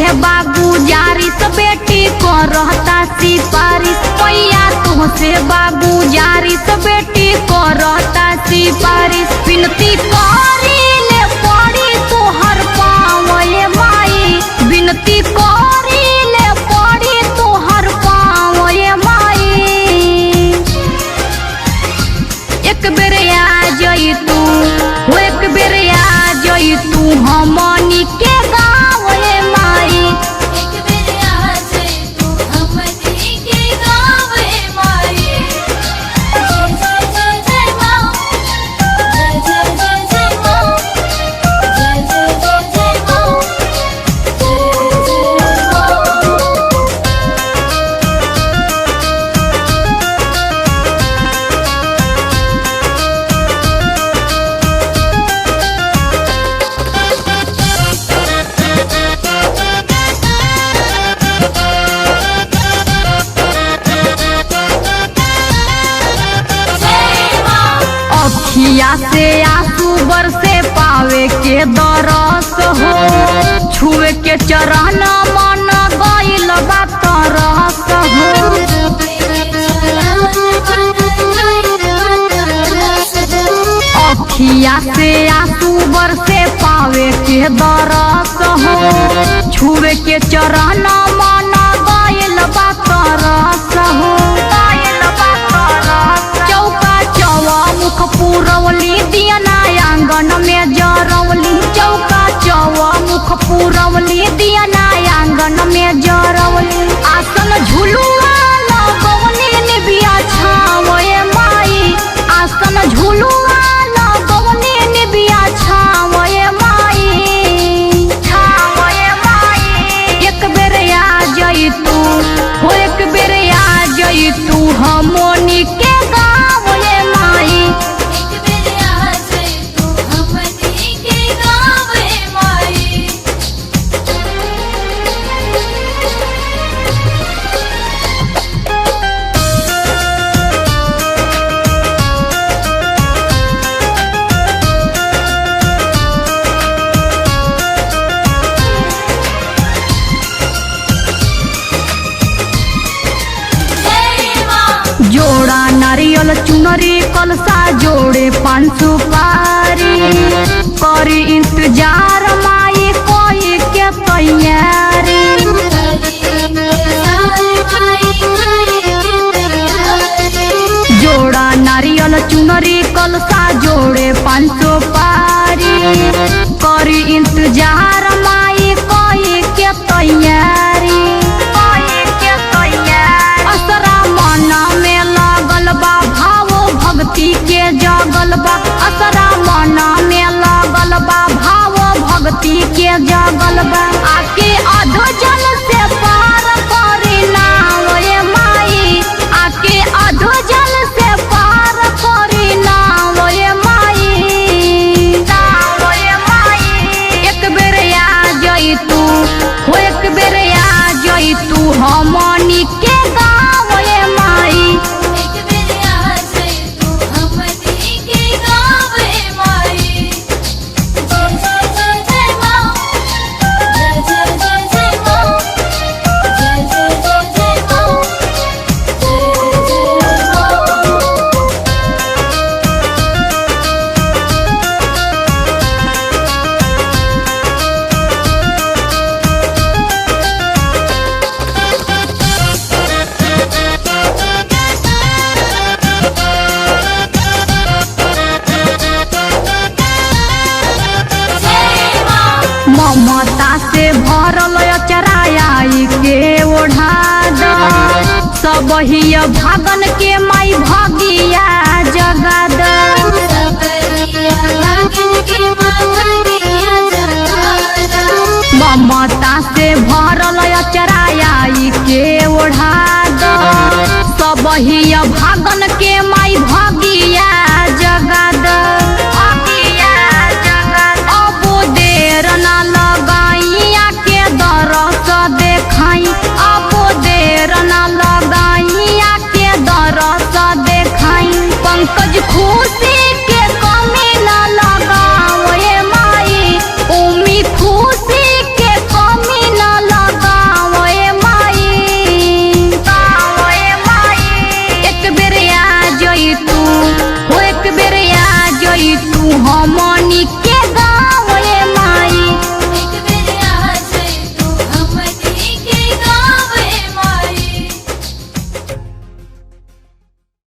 तुहसे बाबू जारिस बेटी को रहता सिफारिश मैया तुहसे बाबू जारिस बेटी को रहता सिफारिश विनती करी ले पड़ी तोहर पाँव ये माई विनती करी ले पड़ी तोहर पाँव ये माई एक बेर आ जई तू एक बेर आ जई तू हमनी के गाँव ये माई एक बेर आ जई तू हमनी के गाँव ये माई जय जय जय जय माँ जय जय जय जय माँ जय जय जय जय माँ जय जय माँ। अखिया से आंसू बरसे पावे के दरस हो छुए के चरण मन गइल बा तरस हो अखिया से आंसू बरसे पावे के दरस हो छुए के चरण मन गइल बा तरस हो चौका चौवा मुख पुरवली दियना आंगन में जरवली चौका चौवा मुख पुरवली दियना आंगन में जरवली आसन झुलुआ लगवली निबिया छाव ये माई आसन झुलुआ लगवली निबिया छाव ये माई एक बेर आ जई तू हो एक बेर आ जई तू हमनी के गाँव ये माई एक बेर आ जई तू हमनी के गाँव ये माई। जय माँ जोड़ा नारियल चुनरी कलसा जोड़े 5 सुपारी करी इंतजार माई कोई के तैयारी जोड़ा नारियल चुनरी कलसा जोड़े 5 सुपारी करी इंतजार माई कोई के तैयारी असरा मन में लगल बा भाव भक्ति के जगल बा असरा मन में लगल बा भाव भक्ति के जगल बा आके अधो जल से पार करी नाव ये माई आके अधो जल से पार करी नाव ये माई एक बेर आ जई तू हो एक बेर आ जई तू हमनी के गाँव ये माई एक बेर आ जई तू हमनी के गाँव ये माई जय जय जय जय माँ जय जय जय जय माँ जय जय जय जय माँ जय जय माँ। जय माँ ममता से भरल चराई के ओढ़ा द सब ही भागन के माई भगिया जगा द सबरिया लागन के मांगरिया जगादा ममता से भरल